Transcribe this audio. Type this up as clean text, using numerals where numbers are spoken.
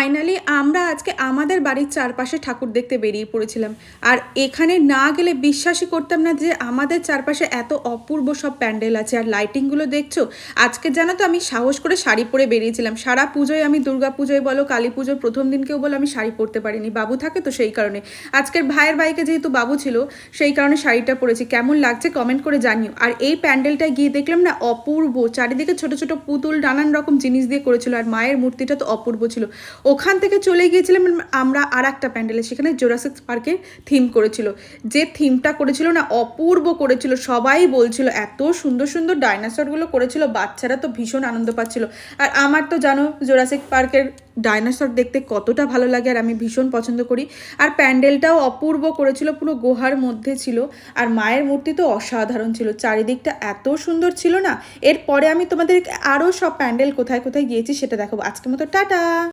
Finally আমরা আজকে আমাদের বাড়ির চারপাশে ঠাকুর দেখতে বেরিয়ে পড়েছিলাম। আর এখানে না গেলে বিশ্বাসই করতাম না যে আমাদের চারপাশে এত অপূর্ব সব প্যান্ডেল আছে। আর লাইটিংগুলো দেখছো, আজকে জানো তো আমি সাহস করে শাড়ি পরে বেরিয়েছিলাম। সারা পুজোয় আমি দুর্গা পুজোয় বলো, কালী পুজোর প্রথম দিনকেও বলো, আমি শাড়ি পরতে পারিনি, বাবু থাকে তো সেই কারণে। আজকের ভাইয়ের বাইকে যেহেতু বাবু ছিল সেই কারণে শাড়িটা পরেছি। কেমন লাগছে কমেন্ট করে জানিও। আর এই প্যান্ডেলটায় গিয়ে দেখলাম না, অপূর্ব, চারিদিকে ছোট ছোট পুতুল নানান রকম জিনিস দিয়ে করেছিল। আর মায়ের মূর্তিটা তো অপূর্ব ছিল। ওখান থেকে চলে গিয়েছিলাম আমরা আর একটা প্যান্ডেলে, সেখানে জোরাসিক পার্কে থিম করেছিল। যে থিমটা করেছিল না, অপূর্ব করেছিল। সবাই বলছিল এত সুন্দর সুন্দর ডাইনোসরগুলো করেছিল, বাচ্চারা তো ভীষণ আনন্দ পাচ্ছিল। আর আমার তো জানো জোরাসিক পার্কের ডাইনোসর দেখতে কতটা ভালো লাগে, আর আমি ভীষণ পছন্দ করি। আর প্যান্ডেলটাও অপূর্ব করেছিল, পুরো গুহার মধ্যে ছিল। আর মায়ের মূর্তি তো অসাধারণ ছিল, চারিদিকটা এত সুন্দর ছিল না। এরপরে আমি তোমাদের আরও সব প্যান্ডেল কোথায় কোথায় গিয়েছি সেটা দেখাবো। আজকের মতো টাটা।